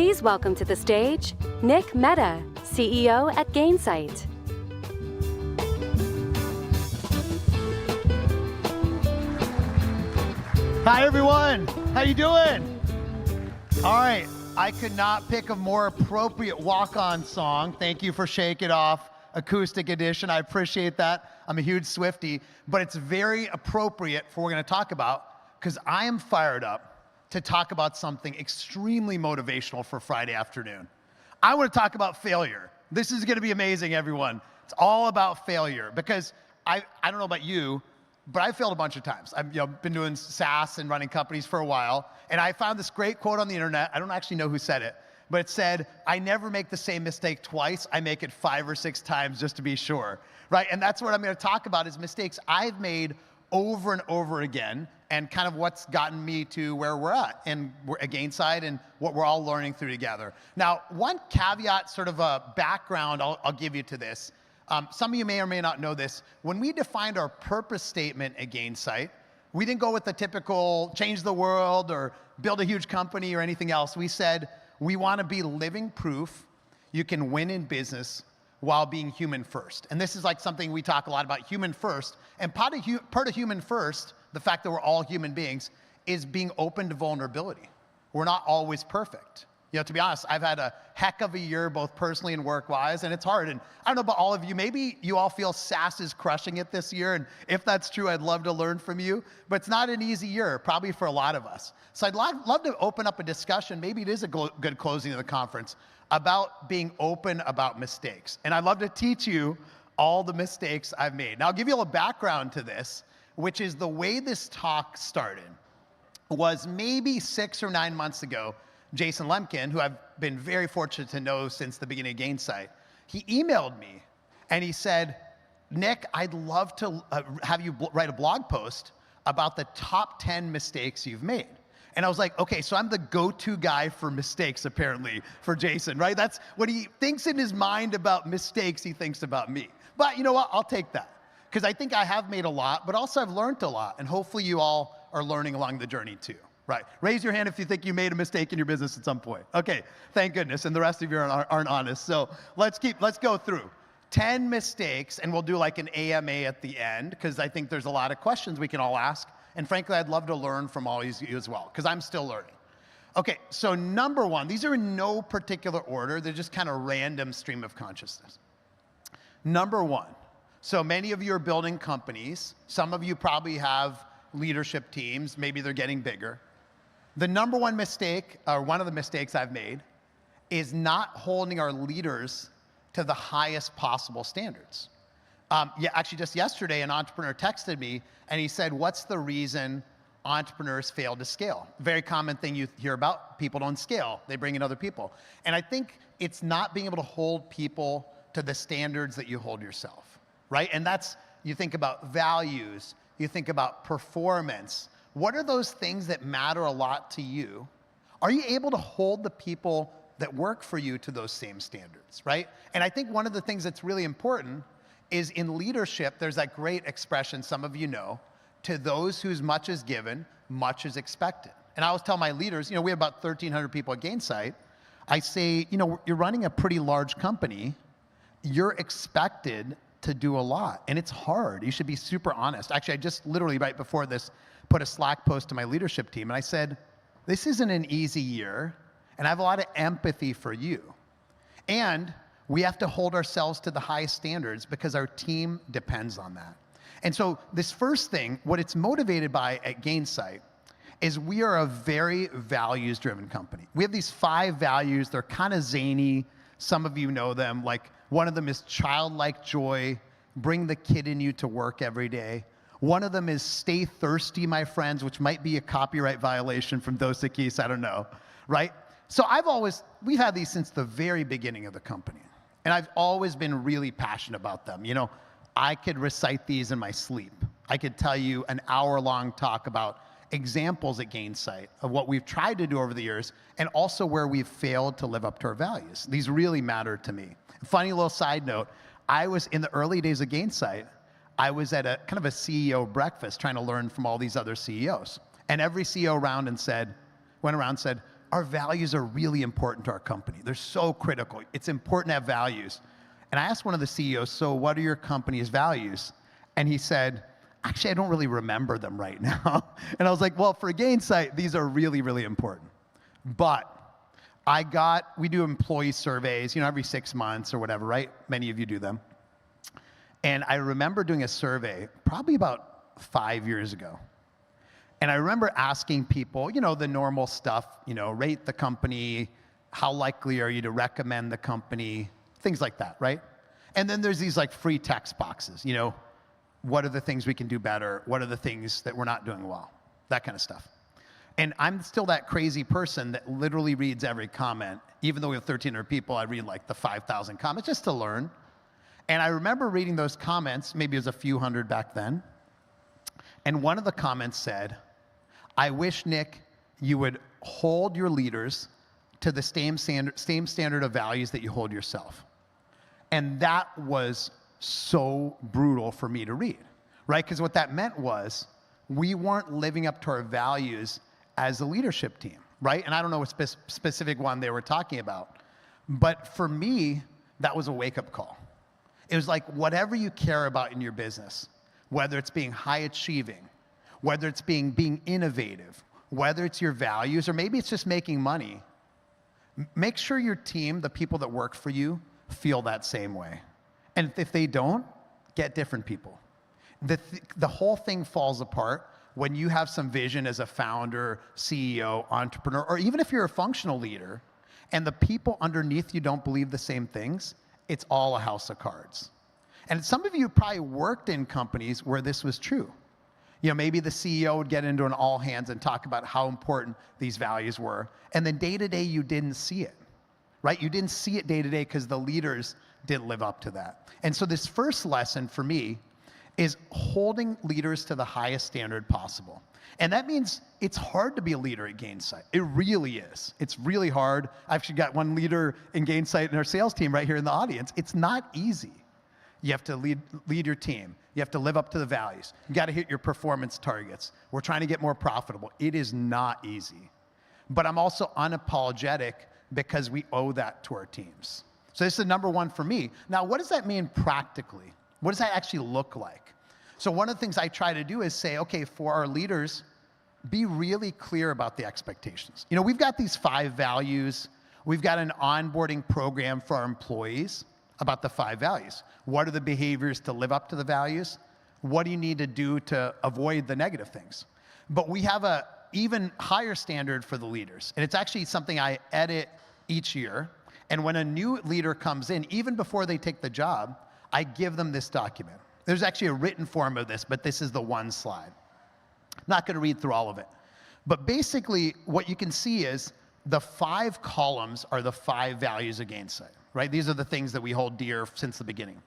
Please welcome to the stage, Nick Mehta, CEO at Gainsight. Hi everyone, how you doing? All right, I could not pick a more appropriate walk-on song. Thank you for Shake It Off, acoustic edition. I appreciate that. I'm a huge Swiftie, but it's very appropriate for what we're gonna talk about because I am fired up to talk about something extremely motivational for Friday afternoon. I wanna talk about failure. This is gonna be amazing, everyone. It's all about failure because I don't know about you, but I failed a bunch of times. I've been doing SaaS and running companies for a while, and I found this great quote on the internet. I don't actually know who said it, but it said, I never make the same mistake twice, I make it 5 or 6 times just to be sure, right? And that's what I'm gonna talk about is mistakes I've made over and over again, and kind of what's gotten me to where we're at, and we're at Gainsight, and what we're all learning through together. Now, one caveat, sort of a background I'll give you to this. Some of you may or may not know this. When we defined our purpose statement at Gainsight, we didn't go with the typical change the world or build a huge company or anything else. We said, we wanna be living proof you can win in business while being human first. And this is like something we talk a lot about, human first. And part of human first, the fact that we're all human beings, is being open to vulnerability. We're not always perfect. To be honest, I've had a heck of a year, both personally and work-wise, and it's hard. And I don't know about all of you, maybe you all feel SaaS is crushing it this year, and if that's true, I'd love to learn from you. But it's not an easy year, probably for a lot of us. So I'd love to open up a discussion, maybe it is a good closing of the conference, about being open about mistakes. And I'd love to teach you all the mistakes I've made. Now, I'll give you a little background to this, which is the way this talk started was maybe 6 or 9 months ago. Jason Lemkin, who I've been very fortunate to know since the beginning of Gainsight, he emailed me and he said, Nick, I'd love to have you write a blog post about the top 10 mistakes you've made. And I was like, okay, so I'm the go-to guy for mistakes, apparently, for Jason, right? That's when he thinks in his mind about mistakes, he thinks about me. But you know what, I'll take that. Because I think I have made a lot, but also I've learned a lot, and hopefully you all are learning along the journey too. Right, raise your hand if you think you made a mistake in your business at some point. Okay, thank goodness, and the rest of you aren't honest. So let's go through 10 mistakes, and we'll do like an AMA at the end, because I think there's a lot of questions we can all ask, and frankly, I'd love to learn from all of you as well, because I'm still learning. Okay, so number one, these are in no particular order, they're just kind of random stream of consciousness. Number one, so many of you are building companies, some of you probably have leadership teams, maybe they're getting bigger. The number one mistake, or one of the mistakes I've made, is not holding our leaders to the highest possible standards. Actually, just yesterday, an entrepreneur texted me, and he said, what's the reason entrepreneurs fail to scale? Very common thing you hear about, people don't scale, they bring in other people. And I think it's not being able to hold people to the standards that you hold yourself, right? And that's, you think about values, you think about performance. What are those things that matter a lot to you? Are you able to hold the people that work for you to those same standards, right? And I think one of the things that's really important is in leadership, there's that great expression, some of you know, to those whose much is given, much is expected. And I always tell my leaders, we have about 1,300 people at Gainsight. I say, you're running a pretty large company. You're expected to do a lot, and it's hard. You should be super honest. Actually, I just literally right before this put a Slack post to my leadership team, and I said, this isn't an easy year, and I have a lot of empathy for you. And we have to hold ourselves to the highest standards because our team depends on that. And so this first thing, what it's motivated by at Gainsight is we are a very values-driven company. We have these 5 values. They're kind of zany. Some of you know them. Like one of them is childlike joy, bring the kid in you to work every day. One of them is stay thirsty, my friends, which might be a copyright violation from Dos Equis, I don't know, right? So we've had these since the very beginning of the company. And I've always been really passionate about them. I could recite these in my sleep. I could tell you an hour-long talk about examples at Gainsight of what we've tried to do over the years, and also where we've failed to live up to our values. These really matter to me. Funny little side note, I was in the early days of Gainsight, I was at a kind of a CEO breakfast trying to learn from all these other CEOs. And every CEO went around and said, our values are really important to our company. They're so critical. It's important to have values. And I asked one of the CEOs, so what are your company's values? And he said, actually, I don't really remember them right now. And I was like, well, for Gainsight, these are really, really important. But we do employee surveys, every 6 months or whatever, right? Many of you do them. And I remember doing a survey probably about 5 years ago. And I remember asking people, the normal stuff, rate the company, how likely are you to recommend the company, things like that, right? And then there's these like free text boxes, what are the things we can do better? What are the things that we're not doing well? That kind of stuff. And I'm still that crazy person that literally reads every comment. Even though we have 1,300 people, I read like the 5,000 comments just to learn. And I remember reading those comments, maybe it was a few hundred back then. And one of the comments said, I wish, Nick, you would hold your leaders to the same standard of values that you hold yourself. And that was so brutal for me to read, right? Because what that meant was we weren't living up to our values as a leadership team, right? And I don't know what specific one they were talking about, but for me, that was a wake-up call. It was like whatever you care about in your business, whether it's being high achieving, whether it's being innovative, whether it's your values, or maybe it's just making money, make sure your team, the people that work for you, feel that same way. And if they don't, get different people. The whole thing falls apart when you have some vision as a founder, CEO, entrepreneur, or even if you're a functional leader, and the people underneath you don't believe the same things, it's all a house of cards. And some of you probably worked in companies where this was true. Maybe the CEO would get into an all hands and talk about how important these values were, and then day to day you didn't see it, right? You didn't see it day to day because the leaders didn't live up to that. And so this first lesson for me is holding leaders to the highest standard possible. And that means it's hard to be a leader at Gainsight. It really is. It's really hard. I've actually got one leader in Gainsight in our sales team right here in the audience. It's not easy. You have to lead your team. You have to live up to the values. You got to hit your performance targets. We're trying to get more profitable. It is not easy. But I'm also unapologetic because we owe that to our teams. So this is number one for me. Now, what does that mean practically? What does that actually look like? So one of the things I try to do is say, okay, for our leaders, be really clear about the expectations. We've got these 5 values. We've got an onboarding program for our employees about the 5 values. What are the behaviors to live up to the values? What do you need to do to avoid the negative things? But we have an even higher standard for the leaders. And it's actually something I edit each year. And when a new leader comes in, even before they take the job, I give them this document. There's actually a written form of this, but this is the one slide. I'm not going to read through all of it. But basically, what you can see is the 5 columns are the 5 values of Gainsight, right? These are the things that we hold dear since the beginning.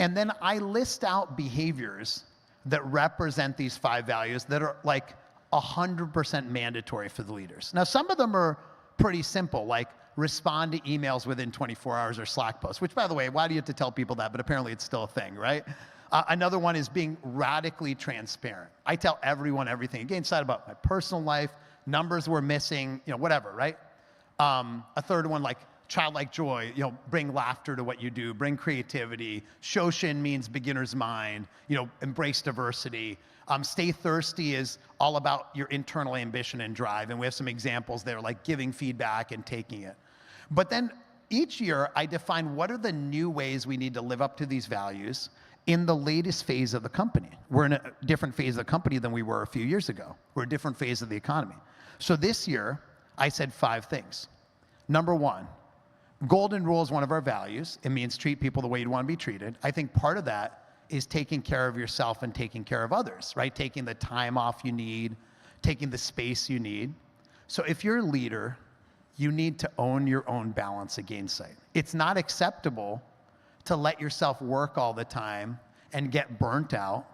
And then I list out behaviors that represent these 5 values that are like 100% mandatory for the leaders. Now, some of them are pretty simple, like respond to emails within 24 hours or Slack posts, which, by the way, why do you have to tell people that? But apparently it's still a thing, right? Another one is being radically transparent. I tell everyone everything. Again, Gainsight about my personal life, numbers we're missing, whatever, right? A third one, like childlike joy, bring laughter to what you do, bring creativity. Shoshin means beginner's mind, embrace diversity. Stay thirsty is all about your internal ambition and drive, and we have some examples there, like giving feedback and taking it. But then each year, I define what are the new ways we need to live up to these values in the latest phase of the company. We're in a different phase of the company than we were a few years ago. We're a different phase of the economy. So this year, I said 5 things. Number 1, golden rule is one of our values. It means treat people the way you'd want to be treated. I think part of that is taking care of yourself and taking care of others, right? Taking the time off you need, taking the space you need. So if you're a leader, you need to own your own balance at Gainsight. It's not acceptable to let yourself work all the time and get burnt out,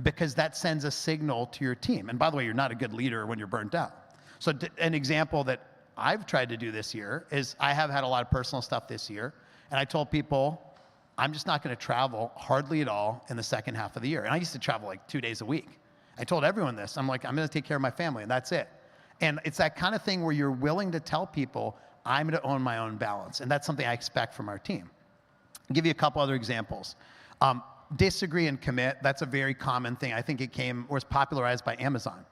because that sends a signal to your team. And by the way, you're not a good leader when you're burnt out. So an example that I've tried to do this year is I have had a lot of personal stuff this year, and I told people, I'm just not going to travel hardly at all in the second half of the year. And I used to travel like 2 days a week. I told everyone this. I'm like, I'm going to take care of my family, and that's it. And it's that kind of thing where you're willing to tell people, I'm going to own my own balance. And that's something I expect from our team. I'll give you a couple other examples. Disagree and commit, that's a very common thing. I think it was popularized by Amazon.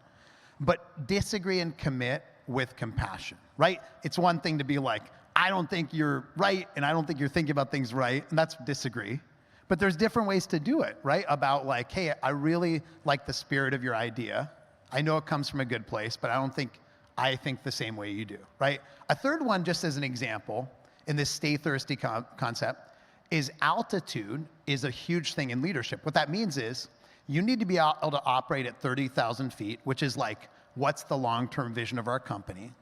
But disagree and commit with compassion, right? It's one thing to be like, I don't think you're right, and I don't think you're thinking about things right, and that's disagree. But there's different ways to do it, right? About like, hey, I really like the spirit of your idea. I know it comes from a good place, but I don't think I think the same way you do, right? A third one, just as an example, in this stay thirsty concept, is altitude is a huge thing in leadership. What that means is you need to be able to operate at 30,000 feet, which is like, what's the long-term vision of our company?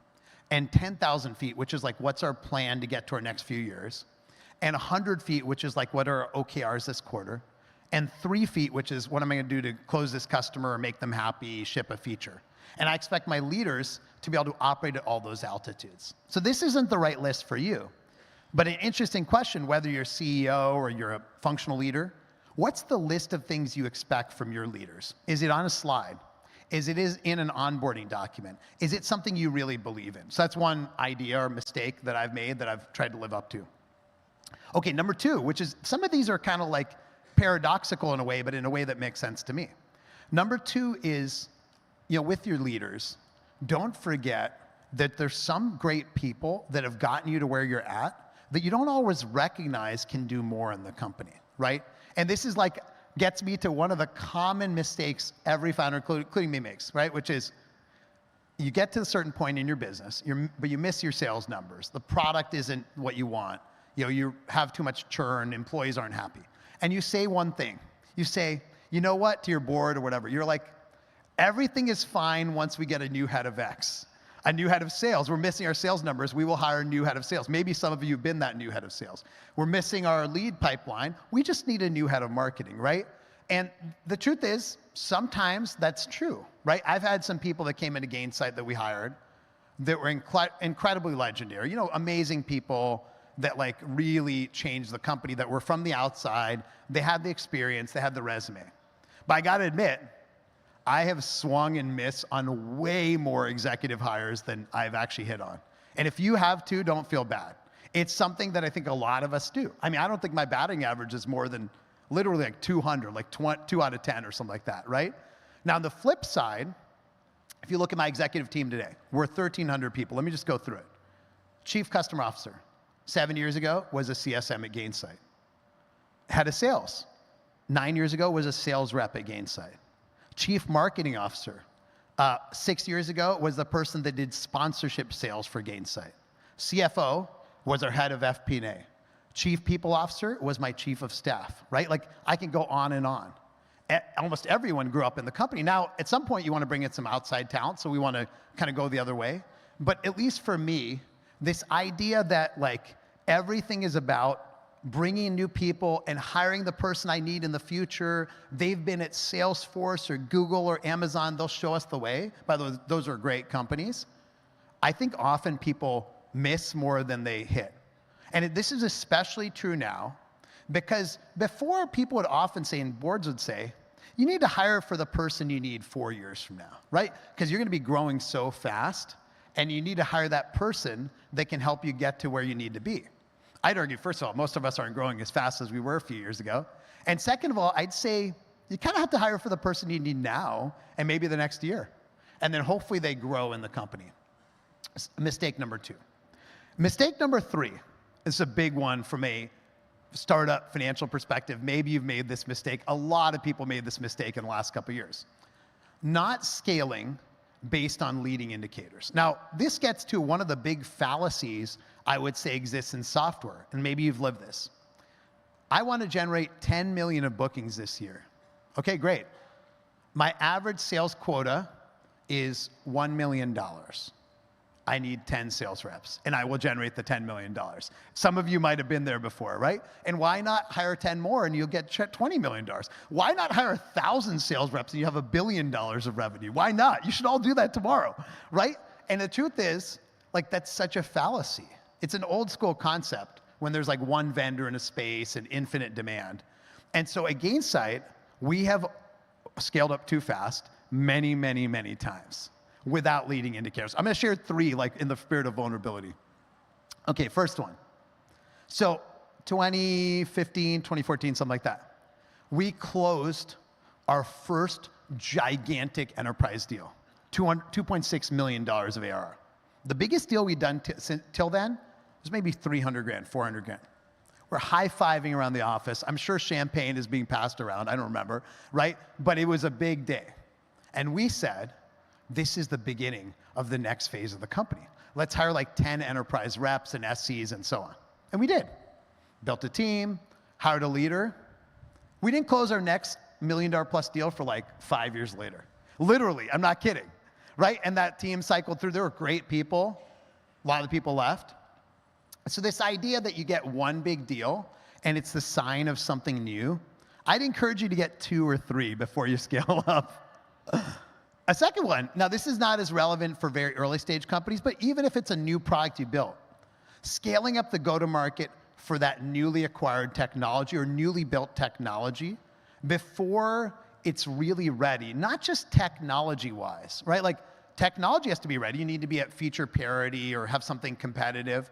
And 10,000 feet, which is like, what's our plan to get to our next few years? And 100 feet, which is like, what are our OKRs this quarter? And 3 feet, which is, what am I gonna do to close this customer or make them happy, ship a feature? And I expect my leaders to be able to operate at all those altitudes. So this isn't the right list for you. But an interesting question, whether you're CEO or you're a functional leader, what's the list of things you expect from your leaders? Is it on a slide? Is it in an onboarding document? Is it something you really believe in? So that's one idea or mistake that I've made that I've tried to live up to. Okay, number 2, which is, some of these are kind of like paradoxical in a way, but in a way that makes sense to me. Number 2 is, with your leaders, don't forget that there's some great people that have gotten you to where you're at that you don't always recognize can do more in the company, right? And this is like, gets me to one of the common mistakes every founder, including me, makes, right? Which is, you get to a certain point in your business, but you miss your sales numbers. The product isn't what you want. You have too much churn, employees aren't happy. And you say one thing. You say, you know what, to your board or whatever. You're like, everything is fine once we get a new head of X. A new head of sales. We're missing our sales numbers. We will hire a new head of sales. Maybe some of you have been that new head of sales. We're missing our lead pipeline. We just need a new head of marketing, right? And the truth is, sometimes that's true, right? I've had some people that came into Gainsight that we hired that were incredibly legendary. Amazing people that like really changed the company, that were from the outside. They had the experience, they had the resume. But I gotta admit, I have swung and missed on way more executive hires than I've actually hit on. And if you have too, don't feel bad. It's something that I think a lot of us do. I mean, I don't think my batting average is more than literally like 200, like 2 out of 10 or something like that, right? Now, on the flip side, if you look at my executive team today, we're 1,300 people. Let me just go through it. Chief Customer Officer, 7 years ago, was a CSM at Gainsight. Head of Sales, 9 years ago, was a sales rep at Gainsight. Chief Marketing Officer, 6 years ago, was the person that did sponsorship sales for Gainsight. CFO was our head of FP&A. Chief People Officer was my chief of staff, right? Like, I can go on and on. Almost everyone grew up in the company. Now, at some point, you want to bring in some outside talent, so we want to kind of go the other way. But at least for me, this idea that like everything is about bringing new people and hiring the person I need in the future. They've been at Salesforce or Google or Amazon. They'll show us the way. By the way, those are great companies. I think often people miss more than they hit. And this is especially true now because before people would often say, and boards would say, you need to hire for the person you need 4 years from now, right? Because you're going to be growing so fast and you need to hire that person that can help you get to where you need to be. I'd argue, first of all, most of us aren't growing as fast as we were a few years ago. And second of all, I'd say you kind of have to hire for the person you need now and maybe the next year. And then hopefully they grow in the company. Mistake number 2. Mistake number 3 is a big one from a startup financial perspective. Maybe you've made this mistake. A lot of people made this mistake in the last couple of years. Not scaling based on leading indicators. Now, this gets to one of the big fallacies I would say exists in software, and maybe you've lived this. I want to generate 10 million of bookings this year. Okay, great. My average sales quota is $1 million. I need 10 sales reps, and I will generate the $10 million. Some of you might have been there before, right? And why not hire 10 more and you'll get $20 million? Why not hire 1,000 sales reps and you have $1 billion of revenue? Why not? You should all do that tomorrow, right? And the truth is, like, that's such a fallacy. It's an old school concept when there's like one vendor in a space and infinite demand. And so at Gainsight, we have scaled up too fast many, many, many times. without leading indicators. I'm going to share 3, like in the spirit of vulnerability. Okay, first one. So 2015, 2014, something like that. We closed our first gigantic enterprise deal, $2.6 million of ARR. The biggest deal we'd done till then was maybe 300 grand, 400 grand. We're high-fiving around the office. I'm sure champagne is being passed around. I don't remember, right? But it was a big day. And we said, this is the beginning of the next phase of the company. Let's hire like 10 enterprise reps and SCs and so on. And we did. Built a team, hired a leader. We didn't close our next $1 million plus deal for like 5 years later. Literally, I'm not kidding, right? And that team cycled through. There were great people. A lot of the people left. So this idea that you get one big deal and it's the sign of something new, I'd encourage you to get 2 or 3 before you scale up. A second one, now this is not as relevant for very early stage companies, but even if it's a new product you built, scaling up the go-to-market for that newly acquired technology or newly built technology before it's really ready, not just technology-wise, right? Like technology has to be ready. You need to be at feature parity or have something competitive,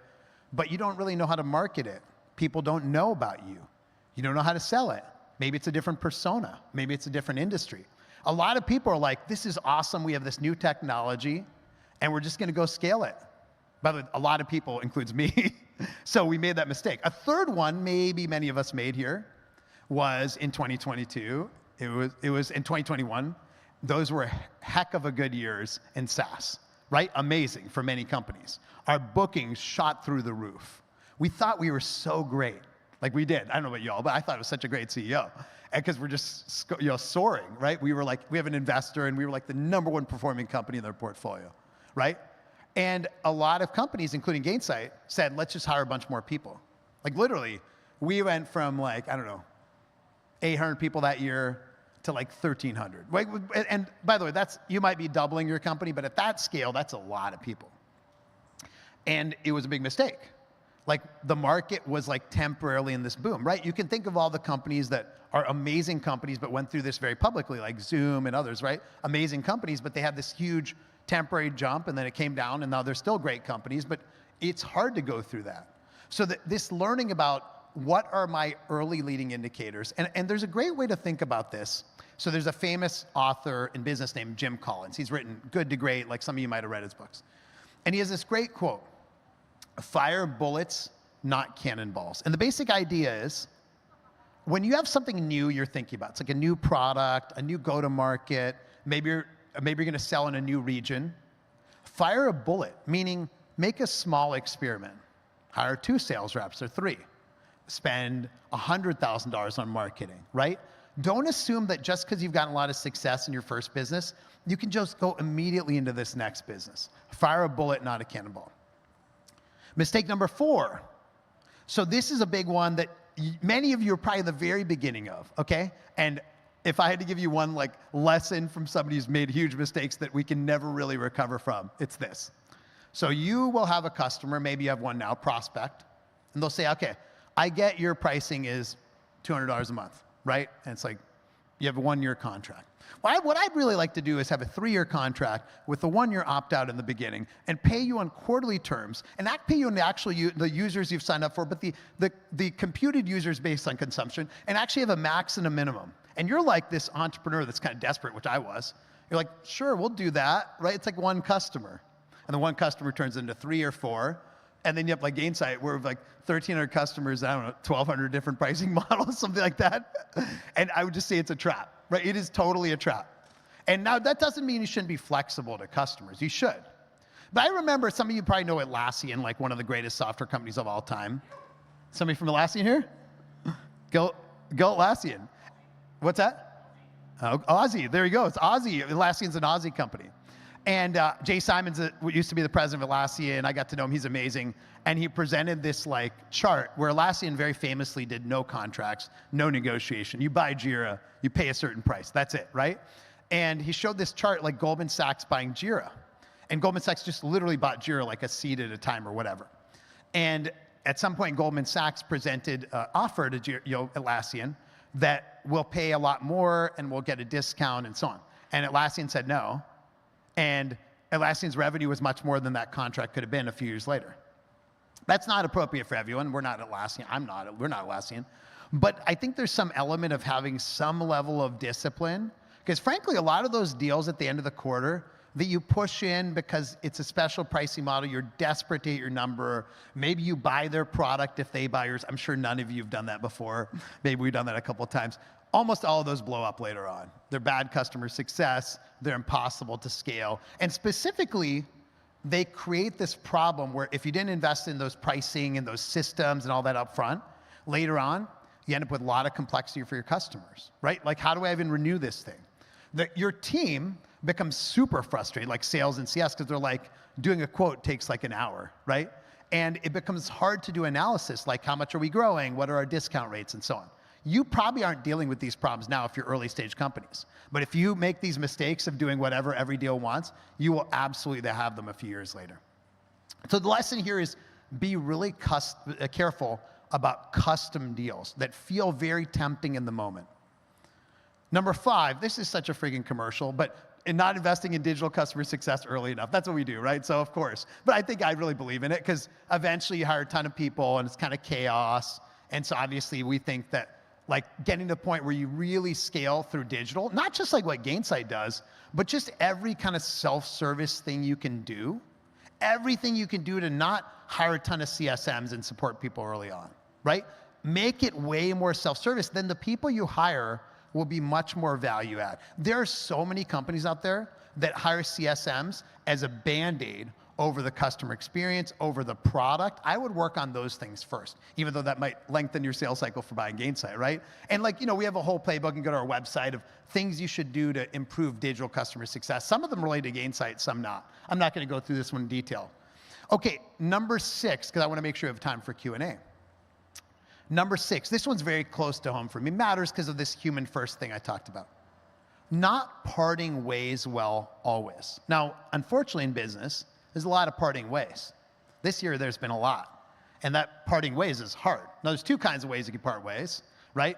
but you don't really know how to market it. People don't know about you. You don't know how to sell it. Maybe it's a different persona. Maybe it's a different industry. A lot of people are like, this is awesome. We have this new technology, and we're just going to go scale it. By the way, a lot of people, includes me, so we made that mistake. A third one, maybe many of us made here, was in 2022. It was in 2021. Those were heck of a good years in SaaS, right? Amazing for many companies. Our bookings shot through the roof. We thought we were so great. Like we did. I don't know about y'all, but I thought it was such a great CEO. And because we're just soaring, right? We were like, we have an investor and we were like the #1 performing company in their portfolio, right? And a lot of companies, including Gainsight, said, let's just hire a bunch more people. Like literally, we went from like, I don't know, 800 people that year to like 1,300. And by the way, you might be doubling your company, but at that scale, that's a lot of people. And it was a big mistake. Like the market was like temporarily in this boom, right? You can think of all the companies that are amazing companies but went through this very publicly, like Zoom and others, right? Amazing companies, but they had this huge temporary jump and then it came down and now they're still great companies, but it's hard to go through that. So this learning about what are my early leading indicators, and there's a great way to think about this. So there's a famous author in business named Jim Collins. He's written Good to Great, like some of you might have read his books. And he has this great quote, fire bullets, not cannonballs. And the basic idea is, when you have something new you're thinking about, it's like a new product, a new go-to-market, maybe you're gonna sell in a new region, fire a bullet, meaning make a small experiment. Hire 2 sales reps or 3. Spend $100,000 on marketing, right? Don't assume that just because you've gotten a lot of success in your first business, you can just go immediately into this next business. Fire a bullet, not a cannonball. Mistake number 4. So this is a big one that many of you are probably the very beginning of, okay? And if I had to give you one like lesson from somebody who's made huge mistakes that we can never really recover from, it's this. So you will have a customer, maybe you have one now, prospect, and they'll say, okay, I get your pricing is $200 a month, right? And it's like, you have a 1-year contract. Well, what I'd really like to do is have a 3-year contract with a 1-year opt-out in the beginning and pay you on quarterly terms and not pay you on the users you've signed up for, but the computed users based on consumption and actually have a max and a minimum. And you're like this entrepreneur that's kind of desperate, which I was. You're like, sure, we'll do that, right? It's like 1 customer. And the 1 customer turns into 3 or 4. And then you have like Gainsight, where we have like 1,300 customers, I don't know, 1,200 different pricing models, something like that. And I would just say it's a trap, right? It is totally a trap. And now that doesn't mean you shouldn't be flexible to customers. You should. But I remember, some of you probably know Atlassian, like one of the greatest software companies of all time. Somebody from Atlassian here? Go Atlassian. What's that? Oh, Aussie, there you go. It's Aussie. Atlassian's an Aussie company. And Jay Simons used to be the president of Atlassian. I got to know him. He's amazing. And he presented this like chart where Atlassian very famously did no contracts, no negotiation. You buy Jira, you pay a certain price. That's it, right? And he showed this chart like Goldman Sachs buying Jira. And Goldman Sachs just literally bought Jira like a seat at a time or whatever. And at some point, Goldman Sachs presented an offer to Atlassian that will pay a lot more and we'll get a discount and so on. And Atlassian said no. And Atlassian's revenue was much more than that contract could have been a few years later. That's not appropriate for everyone. We're not Atlassian. We're not Atlassian. But I think there's some element of having some level of discipline, because frankly, a lot of those deals at the end of the quarter that you push in because it's a special pricing model, you're desperate to hit your number, maybe you buy their product if they buy yours. I'm sure none of you have done that before. Maybe we've done that a couple of times. Almost all of those blow up later on. They're bad customer success. They're impossible to scale. And specifically, they create this problem where if you didn't invest in those pricing and those systems and all that up front, later on, you end up with a lot of complexity for your customers, right? Like, how do I even renew this thing? Your team becomes super frustrated, like sales and CS, because they're like, doing a quote takes like an hour, right? And it becomes hard to do analysis, like how much are we growing? What are our discount rates and so on? You probably aren't dealing with these problems now if you're early stage companies. But if you make these mistakes of doing whatever every deal wants, you will absolutely have them a few years later. So the lesson here is be really careful about custom deals that feel very tempting in the moment. Number 5, this is such a friggin' commercial, but in not investing in digital customer success early enough. That's what we do, right? So of course. But I think I really believe in it, because eventually you hire a ton of people and it's kind of chaos. And so obviously we think that like getting to the point where you really scale through digital, not just like what Gainsight does, but just every kind of self-service thing you can do, everything you can do to not hire a ton of CSMs and support people early on, right? Make it way more self-service. Then the people you hire will be much more value add. There are so many companies out there that hire CSMs as a Band-Aid over the customer experience, over the product. I would work on those things first, even though that might lengthen your sales cycle for buying Gainsight, right? And like, we have a whole playbook and go to our website of things you should do to improve digital customer success. Some of them relate to Gainsight, some not. I'm not gonna go through this one in detail. Okay, number 6, because I wanna make sure we have time for Q&A. Number 6, this one's very close to home for me. Matters because of this human first thing I talked about. Not parting ways well always. Now, unfortunately in business, there's a lot of parting ways. This year there's been a lot. And that parting ways is hard. Now there's 2 kinds of ways you can part ways, right?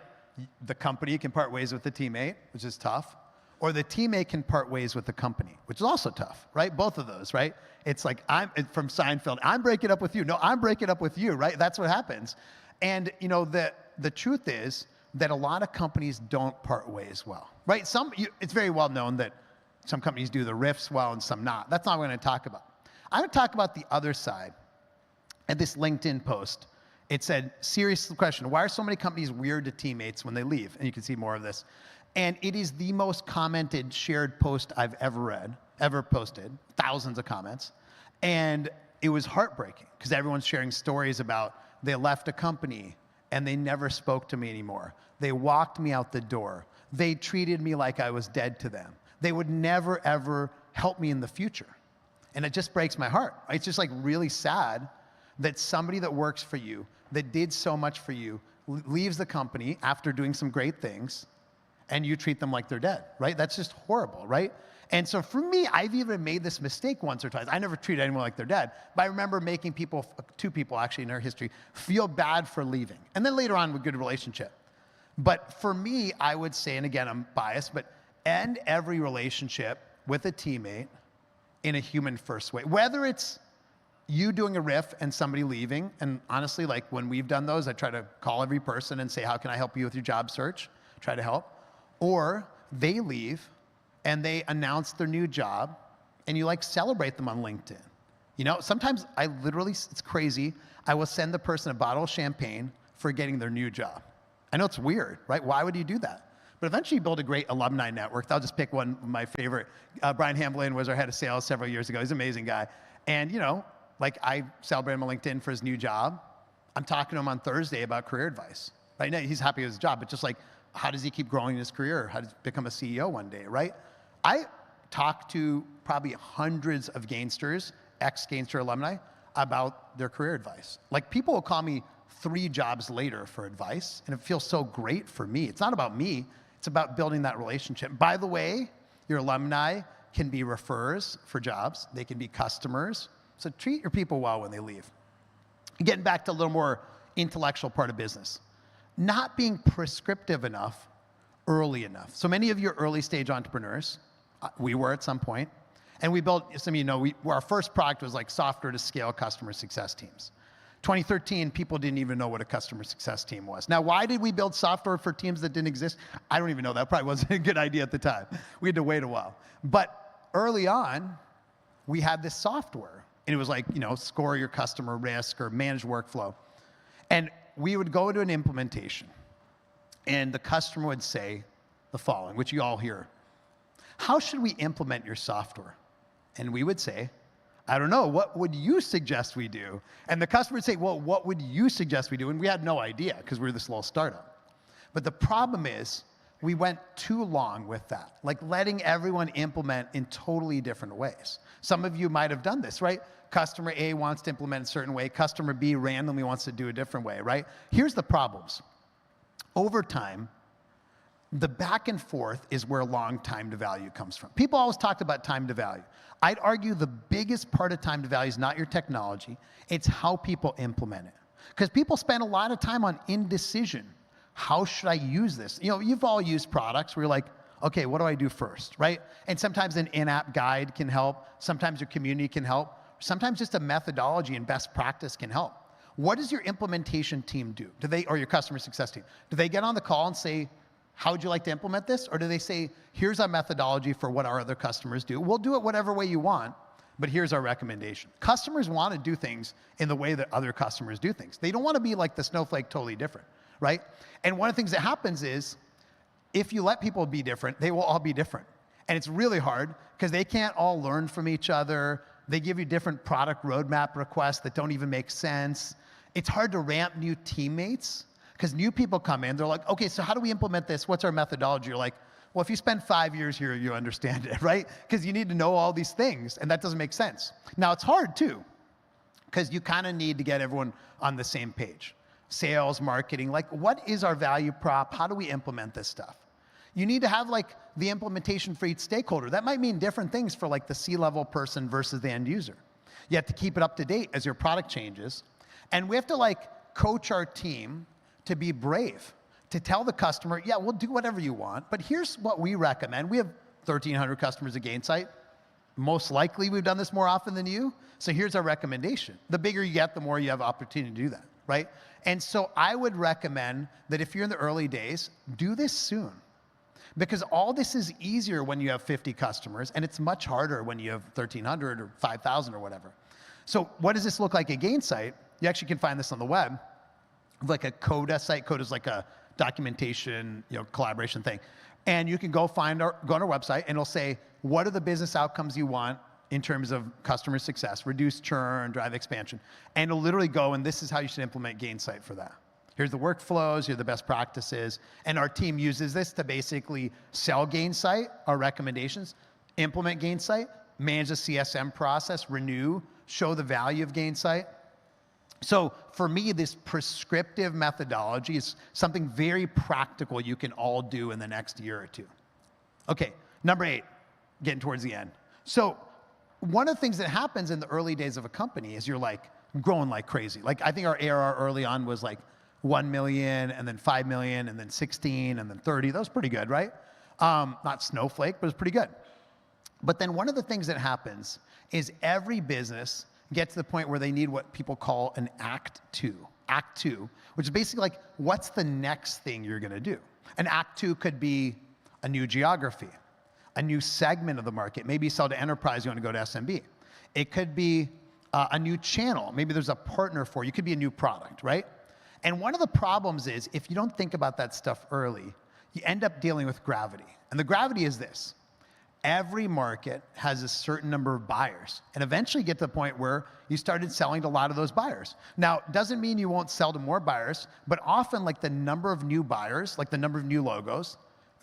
The company can part ways with the teammate, which is tough. Or the teammate can part ways with the company, which is also tough, right? Both of those, right? It's like, from Seinfeld, I'm breaking up with you. No, I'm breaking up with you, right? That's what happens. And the truth is that a lot of companies don't part ways well, right? It's very well known that some companies do the riffs well and some not. That's not what I'm gonna talk about. I'm gonna talk about the other side. And this LinkedIn post, it said, serious question, why are so many companies weird to teammates when they leave? And you can see more of this. And it is the most commented, shared post I've ever read, ever posted, thousands of comments. And it was heartbreaking, because everyone's sharing stories about they left a company and they never spoke to me anymore. They walked me out the door. They treated me like I was dead to them. They would never, ever help me in the future. And it just breaks my heart. It's just like really sad that somebody that works for you, that did so much for you, leaves the company after doing some great things, and you treat them like they're dead, right? That's just horrible, right? And so for me, I've even made this mistake once or twice. I never treated anyone like they're dead, but I remember making 2 people actually in our history, feel bad for leaving. And then later on, with good relationship. But for me, I would say, and again, I'm biased, but end every relationship with a teammate in a human first way. Whether it's you doing a riff and somebody leaving, and honestly, like when we've done those, I try to call every person and say, how can I help you with your job search? Try to help. Or they leave and they announce their new job and you like celebrate them on LinkedIn. Sometimes I literally, it's crazy, I will send the person a bottle of champagne for getting their new job. I know it's weird, right? Why would you do that? But eventually you build a great alumni network. I'll just pick one of my favorite. Brian Hamblin was our head of sales several years ago. He's an amazing guy. And like I celebrate him on LinkedIn for his new job. I'm talking to him on Thursday about career advice. Right now he's happy with his job, but just like, how does he keep growing his career? How does he become a CEO one day, right? I talk to probably hundreds of Gainsters, ex-Gainster alumni, about their career advice. Like people will call me 3 jobs later for advice, and it feels so great for me. It's not about me. It's about building that relationship. By the way, your alumni can be referrers for jobs. They can be customers. So treat your people well when they leave. Getting back to a little more intellectual part of business. Not being prescriptive enough early enough. So many of you are early stage entrepreneurs. We were at some point. And we built, some of you know, our first product was like software to scale customer success teams. 2013, people didn't even know what a customer success team was. Now, why did we build software for teams that didn't exist? I don't even know. That probably wasn't a good idea at the time. We had to wait a while. But early on, we had this software. And it was like, you know, score your customer risk or manage workflow. And we would go to an implementation. And the customer would say the following, which you all hear. How should we implement your software? And we would say, I don't know, what would you suggest we do? And the customer would say, well, what would you suggest we do? And we had no idea because we were this little startup. But the problem is we went too long with that, like letting everyone implement in totally different ways. Some of you might have done this, right? Customer A wants to implement a certain way. Customer B randomly wants to do a different way, right? Here's the problems. Over time, the back and forth is where long time to value comes from. People always talked about time to value. I'd argue the biggest part of time to value is not your technology, it's how people implement it. Because people spend a lot of time on indecision. How should I use this? You know, you've all used products where you're like, okay, what do I do first, right? And sometimes an in-app guide can help, sometimes your community can help, sometimes just a methodology and best practice can help. What does your implementation team do? Or your customer success team? Do they get on the call and say, how would you like to implement this? Or do they say, here's our methodology for what our other customers do. We'll do it whatever way you want, but here's our recommendation. Customers want to do things in the way that other customers do things. They don't want to be like the snowflake, totally different, right? And one of the things that happens is, if you let people be different, they will all be different. And it's really hard because they can't all learn from each other. They give you different product roadmap requests that don't even make sense. It's hard to ramp new teammates because new people come in, they're like, okay, so how do we implement this? What's our methodology? You're like, well, if you spend 5 years here, you understand it, right? Because you need to know all these things, and that doesn't make sense. Now, it's hard, too, because you kind of need to get everyone on the same page. Sales, marketing, like, what is our value prop? How do we implement this stuff? You need to have, like, the implementation for each stakeholder. That might mean different things for, like, the C-level person versus the end user. You have to keep it up to date as your product changes. And we have to, like, coach our team to be brave, to tell the customer, yeah, we'll do whatever you want, but here's what we recommend. We have 1,300 customers at Gainsight. Most likely we've done this more often than you, so here's our recommendation. The bigger you get, the more you have opportunity to do that, right? And so I would recommend that if you're in the early days, do this soon. Because all this is easier when you have 50 customers, and it's much harder when you have 1,300 or 5,000 or whatever. So what does this look like at Gainsight? You actually can find this on the web. Like a CODA site. CODA is like a documentation, collaboration thing. And you can go on our website, and it'll say, what are the business outcomes you want in terms of customer success, reduce churn, drive expansion. And it'll literally go, and this is how you should implement Gainsight for that. Here's the workflows, here are the best practices. And our team uses this to basically sell Gainsight, our recommendations, implement Gainsight, manage the CSM process, renew, show the value of Gainsight. So for me, this prescriptive methodology is something very practical you can all do in the next year or two. Okay, number 8, getting towards the end. So one of the things that happens in the early days of a company is you're like growing like crazy. Like I think our ARR early on was like 1 million, and then 5 million, and then 16, and then 30. That was pretty good, right? Not snowflake, but it was pretty good. But then one of the things that happens is every business gets to the point where they need what people call an Act 2. Act 2, which is basically like, what's the next thing you're gonna do? An Act 2 could be a new geography, a new segment of the market. Maybe you sell to enterprise, you wanna go to SMB. It could be a new channel. Maybe there's a partner for you. It could be a new product, right? And one of the problems is, if you don't think about that stuff early, you end up dealing with gravity. And the gravity is this. Every market has a certain number of buyers, and eventually you get to the point where you started selling to a lot of those buyers. Now, it doesn't mean you won't sell to more buyers, but often like the number of new buyers, like the number of new logos,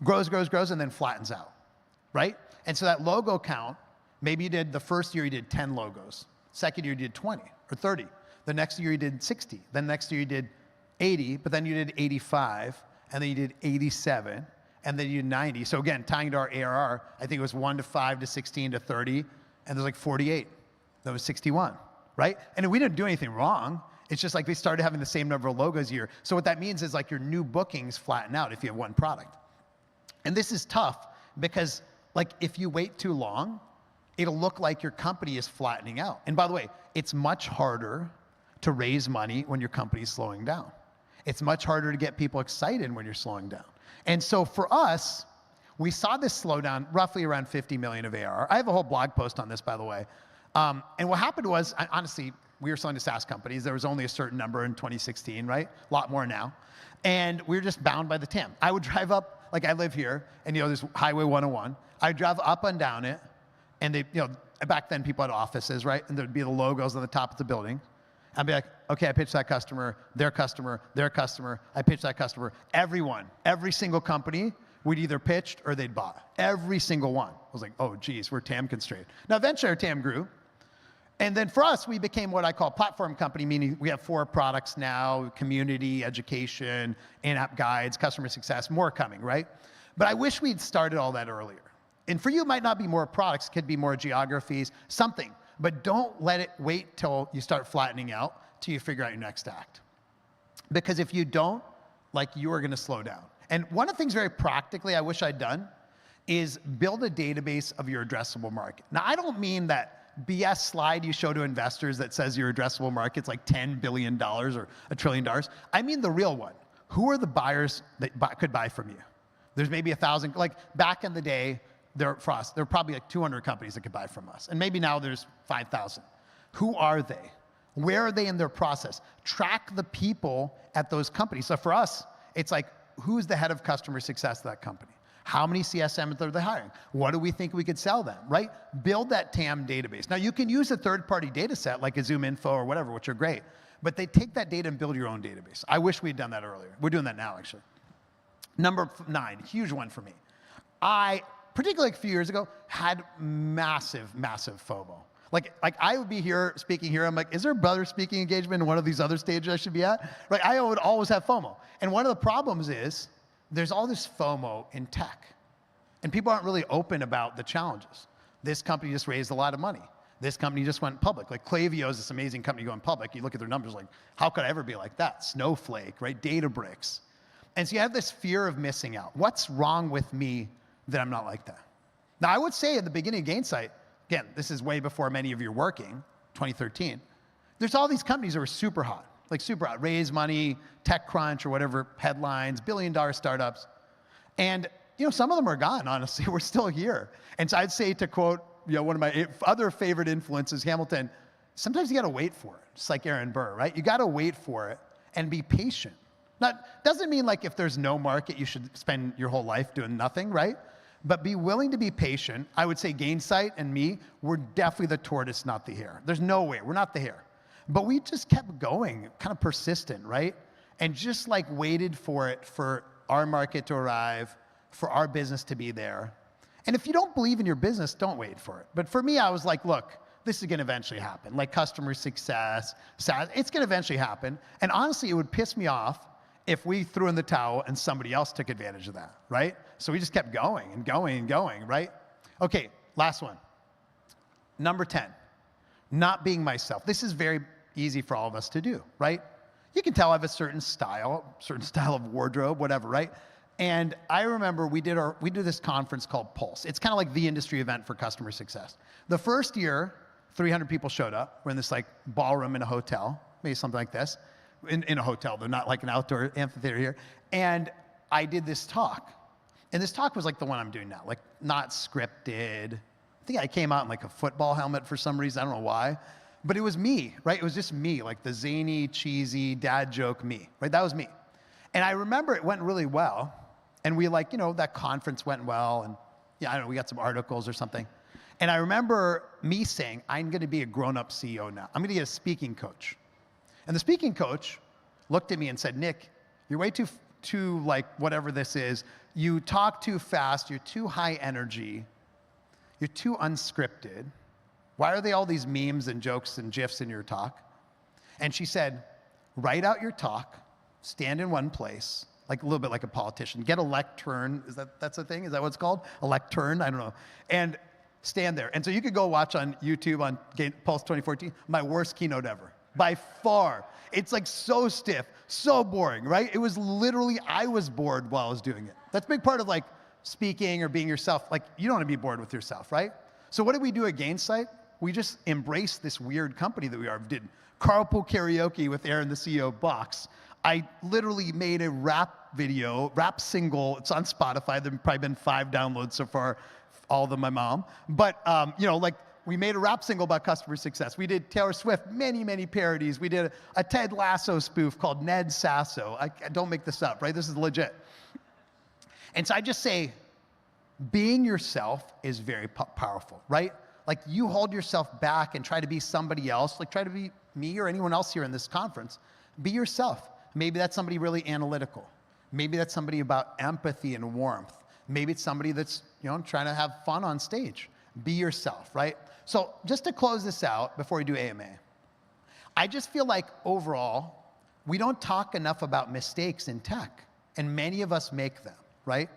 grows, and then flattens out, right? And so that logo count, maybe you did, the first year you did 10 logos, second year you did 20 or 30, the next year you did 60, then next year you did 80, but then you did 85, and then you did 87, and then you did 90. So again, tying to our ARR, I think it was 1 to 5 to 16 to 30, and there's like 48. That was 61, right? And we didn't do anything wrong. It's just like they started having the same number of logos a year. So what that means is like your new bookings flatten out if you have one product. And this is tough because like if you wait too long, it'll look like your company is flattening out. And by the way, it's much harder to raise money when your company is slowing down. It's much harder to get people excited when you're slowing down. And so for us, we saw this slowdown roughly around 50 million of ARR. I have a whole blog post on this, by the way. And what happened was, honestly, we were selling to SaaS companies. There was only a certain number in 2016, right? A lot more now. And we were just bound by the TAM. I would drive up, like I live here, and there's Highway 101. I'd drive up and down it, and they, back then people had offices, right? And there'd be the logos on the top of the building. I'd be like, okay, I pitched that customer, their customer, their customer. I pitched that customer. Everyone, every single company, we'd either pitched or they'd bought. Every single one. I was like, oh, geez, we're TAM constrained. Now, eventually our TAM grew. And then for us, we became what I call a platform company, meaning we have 4 products now: community, education, in-app guides, customer success, more coming, right? But I wish we'd started all that earlier. And for you, it might not be more products, it could be more geographies, something. But don't let it wait till you start flattening out till you figure out your next act. Because if you don't, you are gonna slow down. And one of the things very practically I wish I'd done is build a database of your addressable market. Now, I don't mean that BS slide you show to investors that says your addressable market's like $10 billion or $1 trillion. I mean the real one. Who are the buyers that could buy from you? There's maybe 1,000, back in the day, there were probably like 200 companies that could buy from us. And maybe now there's 5,000. Who are they? Where are they in their process? Track the people at those companies. So for us, it's like, who's the head of customer success of that company? How many CSMs are they hiring? What do we think we could sell them, right? Build that TAM database. Now, you can use a third-party data set like a ZoomInfo or whatever, which are great, but they take that data and build your own database. I wish we'd done that earlier. We're doing that now, actually. Number 9, huge one for me. I, particularly a few years ago, had massive, massive FOMO. Like I would be here, speaking here, I'm like, is there a brother speaking engagement in one of these other stages I should be at? Right, I would always have FOMO. And one of the problems is, there's all this FOMO in tech, and people aren't really open about the challenges. This company just raised a lot of money. This company just went public. Like Klaviyo is this amazing company going public. You look at their numbers like, how could I ever be like that? Snowflake, right? Databricks. And so you have this fear of missing out. What's wrong with me that I'm not like that? Now, I would say at the beginning of Gainsight, again, this is way before many of you are working, 2013, there's all these companies that were super hot. Super hot, raise money, TechCrunch or whatever headlines, billion-dollar startups. And some of them are gone, honestly. We're still here. And so I'd say, to quote one of my other favorite influences, Hamilton, sometimes you gotta wait for it, just like Aaron Burr, right? You gotta wait for it and be patient. Now, doesn't mean if there's no market, you should spend your whole life doing nothing, right? But be willing to be patient. I would say Gainsight and me, we're definitely the tortoise, not the hare. There's no way, we're not the hare. But we just kept going, kind of persistent, right? And just waited for it, for our market to arrive, for our business to be there. And if you don't believe in your business, don't wait for it. But for me, I was like, look, this is gonna eventually happen. Customer success, SaaS, it's gonna eventually happen. And honestly, it would piss me off if we threw in the towel and somebody else took advantage of that, right? So we just kept going and going and going, right? Okay, last one. Number 10, not being myself. This is very easy for all of us to do, right? You can tell I have a certain style of wardrobe, whatever, right? And I remember we did this conference called Pulse. It's kind of like the industry event for customer success. The first year, 300 people showed up. We're in this ballroom in a hotel, maybe something like this, in a hotel. They're not like an outdoor amphitheater here. And I did this talk. And this talk was the one I'm doing now, not scripted. I think I came out in a football helmet for some reason, I don't know why. But it was me, right? It was just me, the zany, cheesy, dad joke me, right? That was me. And I remember it went really well. And we that conference went well. And yeah, I don't know, we got some articles or something. And I remember me saying, I'm gonna be a grown-up CEO now. I'm gonna get a speaking coach. And the speaking coach looked at me and said, Nick, you're way too whatever this is. You talk too fast, you're too high energy, you're too unscripted. Why are they all these memes and jokes and GIFs in your talk? And she said, write out your talk, stand in one place, a little bit like a politician. Get a lectern, that's a thing? Is that what it's called? A lectern, I don't know. And stand there. And so you could go watch on YouTube on Pulse 2014, my worst keynote ever, by far. It's so stiff, so boring, right? It was literally, I was bored while I was doing it. That's a big part of speaking or being yourself. You don't want to be bored with yourself, right? So what did we do at Gainsight? We just embraced this weird company that we are. Did carpool karaoke with Aaron, the CEO of Box. I literally made a rap video, rap single. It's on Spotify. There've probably been 5 downloads so far, all of them my mom. But like we made a rap single about customer success. We did Taylor Swift, many parodies. We did a Ted Lasso spoof called Ned Sasso. I don't make this up, right? This is legit. And so I just say, being yourself is very powerful, right? Like you hold yourself back and try to be somebody else, like try to be me or anyone else here in this conference. Be yourself. Maybe that's somebody really analytical. Maybe that's somebody about empathy and warmth. Maybe it's somebody that's trying to have fun on stage. Be yourself, right? So just to close this out before we do AMA, I just feel like overall, we don't talk enough about mistakes in tech, and many of us make them, right?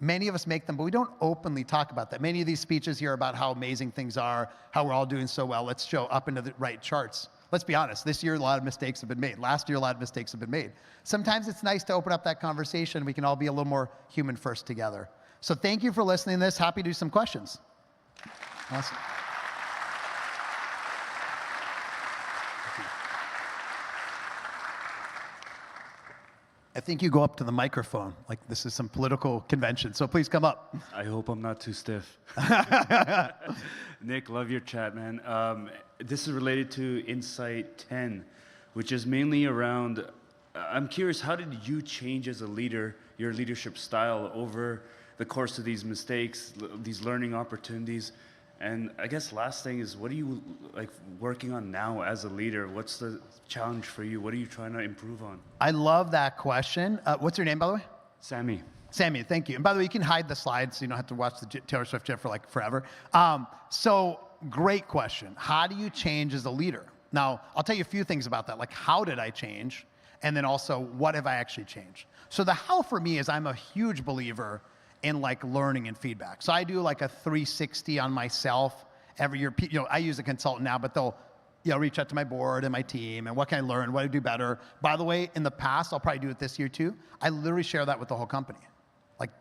Many of us make them, but we don't openly talk about that. Many of these speeches here are about how amazing things are, how we're all doing so well. Let's show up into the right charts. Let's be honest, this year a lot of mistakes have been made. Last year a lot of mistakes have been made. Sometimes it's nice to open up that conversation. We can all be a little more human first together. So thank you for listening to this. Happy to do some questions. Awesome. I think you go up to the microphone, like this is some political convention, so please come up. I hope I'm not too stiff. Nick, love your chat, man. This is related to Insight 10, which is mainly around, I'm curious, how did you change as a leader, your leadership style over the course of these mistakes, these learning opportunities? And I guess last thing is, what are you working on now as a leader? What's the challenge for you? What are you trying to improve on? I love that question. What's your name, by the way? Sammy. Sammy, thank you. And by the way, you can hide the slides so you don't have to watch the Taylor Swift jet for forever. So great question. How do you change as a leader? Now, I'll tell you a few things about that, like how did I change? And then also, what have I actually changed? So the how for me is I'm a huge believer in learning and feedback. So I do a 360 on myself every year. I use a consultant now, but they'll reach out to my board and my team and what can I learn, what do I do better. By the way, in the past, I'll probably do it this year too. I literally share that with the whole company.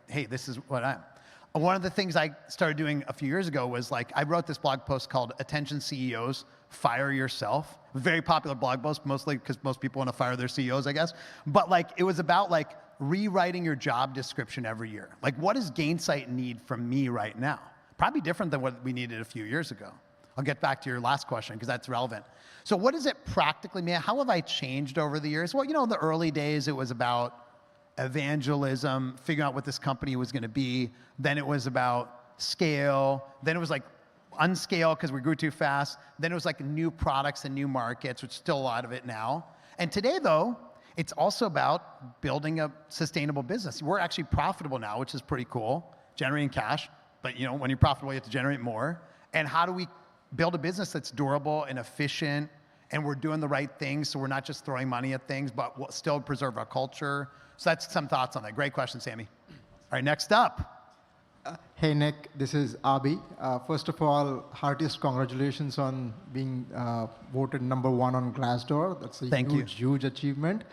Hey, this is what I am. One of the things I started doing a few years ago was I wrote this blog post called Attention CEOs, Fire Yourself. Very popular blog post, mostly because most people want to fire their CEOs, I guess. But it was about rewriting your job description every year. What does Gainsight need from me right now? Probably different than what we needed a few years ago. I'll get back to your last question because that's relevant. So what does it practically mean? How have I changed over the years? Well, in the early days, it was about evangelism, figuring out what this company was going to be. Then it was about scale. Then it was unscale because we grew too fast. Then it was new products and new markets, which is still a lot of it now. And today, though, it's also about building a sustainable business. We're actually profitable now, which is pretty cool, generating cash. But when you're profitable, you have to generate more. And how do we build a business that's durable and efficient, and we're doing the right things, so we're not just throwing money at things, but we'll still preserve our culture? So that's some thoughts on that. Great question, Sammy. All right, next up. Hey, Nick, this is Abi. First of all, heartiest congratulations on being voted #1 on Glassdoor. That's a huge achievement.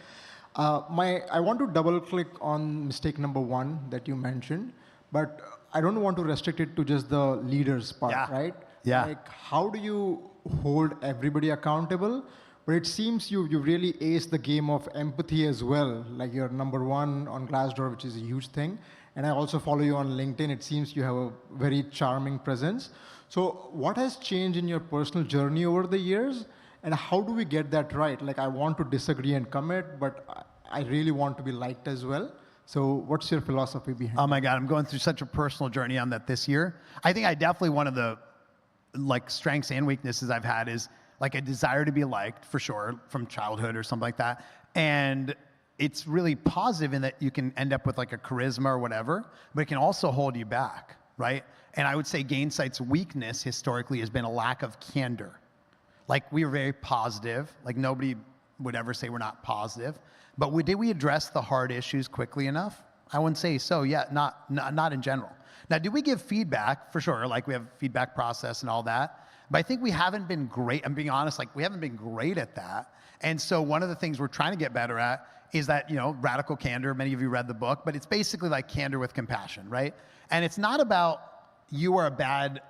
I want to double click on mistake #1 that you mentioned, but I don't want to restrict it to just the leaders part, right? Yeah. How do you hold everybody accountable? But it seems you really aced the game of empathy as well. You're #1 on Glassdoor, which is a huge thing. And I also follow you on LinkedIn. It seems you have a very charming presence. So what has changed in your personal journey over the years? And how do we get that right? I want to disagree and commit, but I really want to be liked as well. So what's your philosophy behind it? Oh my God, I'm going through such a personal journey on that this year. I think I definitely, one of the strengths and weaknesses I've had is a desire to be liked, for sure, from childhood or something like that. And it's really positive in that you can end up with a charisma or whatever, but it can also hold you back, right? And I would say Gainsight's weakness historically has been a lack of candor. We were very positive. Nobody would ever say we're not positive. But did we address the hard issues quickly enough? I wouldn't say so. Yeah, not in general. Now, did we give feedback? For sure. We have a feedback process and all that. But I think we haven't been great. I'm being honest. We haven't been great at that. And so one of the things we're trying to get better at is that, radical candor. Many of you read the book, but it's basically candor with compassion, right? And it's not about you are a bad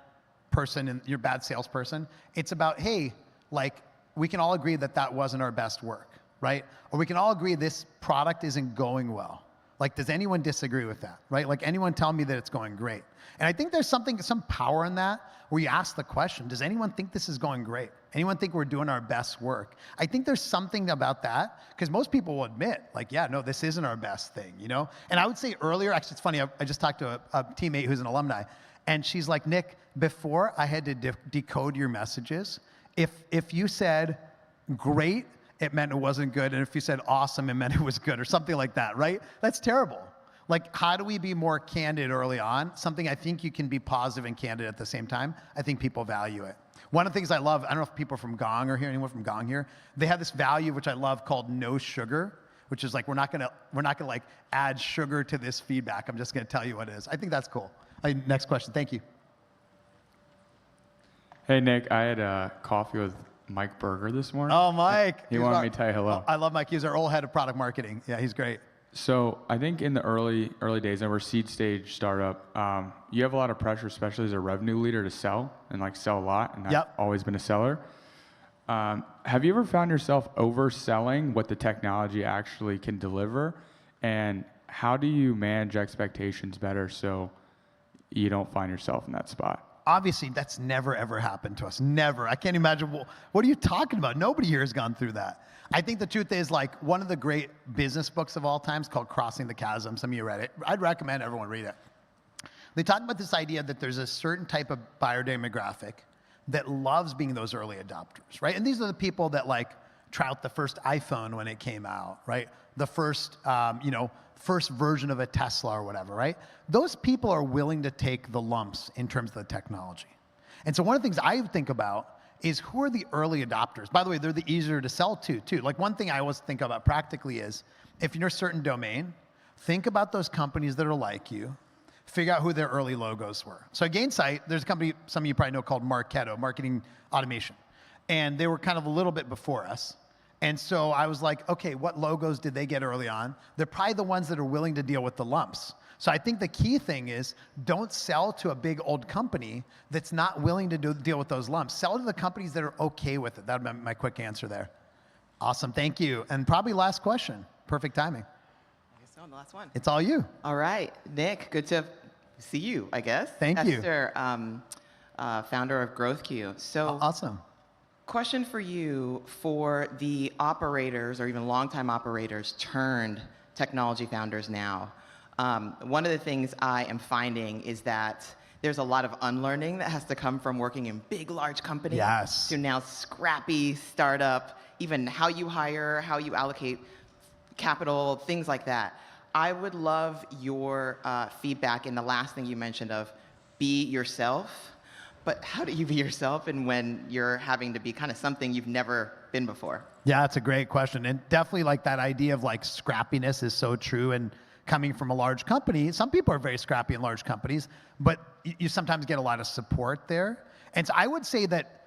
person and you're a bad salesperson. It's about, hey, like, we can all agree that that wasn't our best work, right? Or we can all agree this product isn't going well. Like, does anyone disagree with that, right? Like, anyone tell me that it's going great? And I think there's some power in that where you ask the question, does anyone think this is going great? Anyone think we're doing our best work? I think there's something about that, because most people will admit, like, yeah, no, this isn't our best thing, you know? And I would say earlier, actually, it's funny, I just talked to a teammate who's an alumni, and she's like, Nick, before I had to decode your messages, if you said great, it meant it wasn't good, and if you said awesome, it meant it was good, or something like that, right? That's terrible. Like, how do we be more candid early on? Something I think you can be positive and candid at the same time. I think people value it. One of the things I love, I don't know if people from Gong are here, anyone from Gong here? They have this value which I love called no sugar, which is like, we're not gonna like add sugar to this feedback. I'm just gonna tell you what it is. I think that's cool. Next question, thank you. Hey, Nick, I had coffee with Mike Berger this morning. Oh, Mike. He wanted me to tell you hello. I love Mike. He's our old head of product marketing. Yeah, he's great. So I think in the early days, and we're seed stage startup, you have a lot of pressure, especially as a revenue leader, to sell and like sell a lot. And I've always been a seller. Have you ever found yourself overselling what the technology actually can deliver? And how do you manage expectations better so you don't find yourself in that spot? Obviously, that's never, ever happened to us. Never. I can't imagine. What are you talking about? Nobody here has gone through that. I think the truth is, like, one of the great business books of all time is called Crossing the Chasm. Some of you read it. I'd recommend everyone read it. They talk about this idea that there's a certain type of buyer demographic that loves being those early adopters, right? And these are the people that, like, try out the first iPhone when it came out, right? The first, first version of a Tesla or whatever, right? Those people are willing to take the lumps in terms of the technology. And so one of the things I think about is, who are the early adopters? By the way, they're the easier to sell to, too. Like, one thing I always think about practically is, if you're in a certain domain, think about those companies that are like you, figure out who their early logos were. So at Gainsight, there's a company some of you probably know called Marketo, Marketing Automation. And they were kind of a little bit before us. And so I was like, okay, what logos did they get early on? They're probably the ones that are willing to deal with the lumps. So I think the key thing is, don't sell to a big old company that's not willing to deal with those lumps. Sell to the companies that are okay with it. That would be my quick answer there. Awesome, thank you. And probably last question. Perfect timing. I guess so, the last one. It's all you. All right, Nick, good to see you, I guess. Thank you. SaaStr, founder of GrowthQ. So, awesome. Question for you, for the operators or even longtime operators turned technology founders now. One of the things I am finding is that there's a lot of unlearning that has to come from working in big, large companies to now scrappy startup, even how you hire, how you allocate capital, things like that. I would love your feedback in the last thing you mentioned of be yourself. But how do you be yourself and when you're having to be kind of something you've never been before? Yeah, that's a great question. And definitely, like, that idea of, like, scrappiness is so true. And coming from a large company, some people are very scrappy in large companies, but you sometimes get a lot of support there. And so I would say that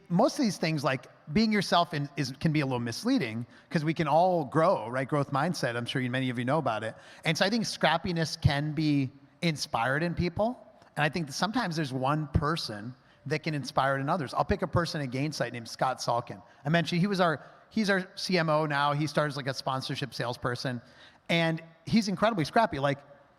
most of these things, like being yourself, can be a little misleading, because we can all grow, right? Growth mindset, I'm sure many of you know about it. And so I think scrappiness can be inspired in people. And I think that sometimes there's one person that can inspire it in others. I'll pick a person at Gainsight named Scott Salkin. I mentioned he's our CMO now. He starts like a sponsorship salesperson. And he's incredibly scrappy. Like,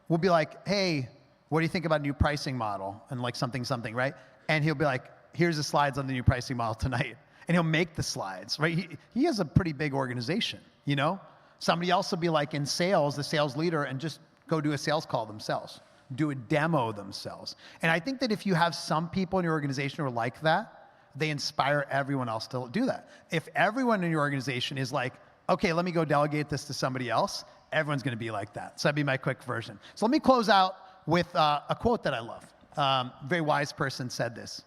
we'll be like, hey, what do you think about a new pricing model? And like something, right? And he'll be like, here's the slides on the new pricing model tonight. And he'll make the slides, right? He has a pretty big organization, you know? Somebody else will be like in sales, the sales leader, and just go do a sales call themselves. Do a demo themselves. And I think that if you have some people in your organization who are like that, they inspire everyone else to do that. If everyone in your organization is like, okay, let me go delegate this to somebody else, everyone's gonna be like that. So that'd be my quick version. So let me close out with a quote that I love. A very wise person said this: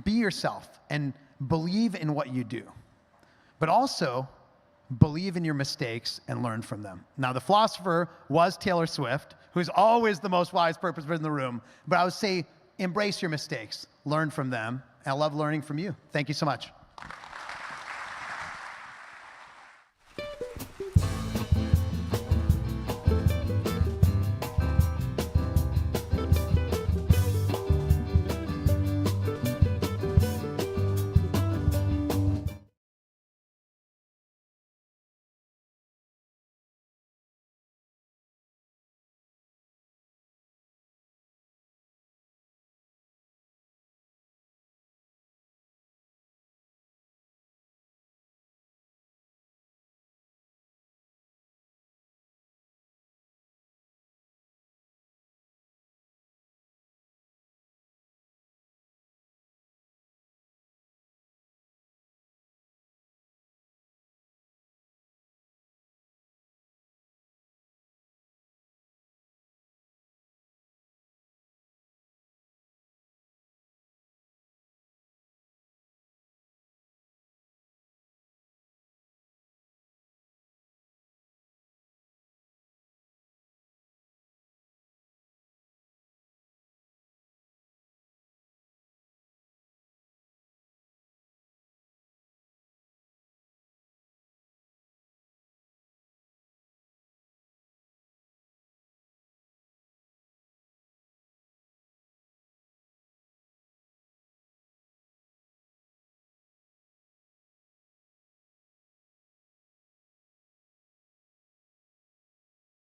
be yourself and believe in what you do, but also believe in your mistakes and learn from them. Now, the philosopher was Taylor Swift, who's always the most wise person in the room. But I would say, embrace your mistakes, learn from them, and I love learning from you. Thank you so much.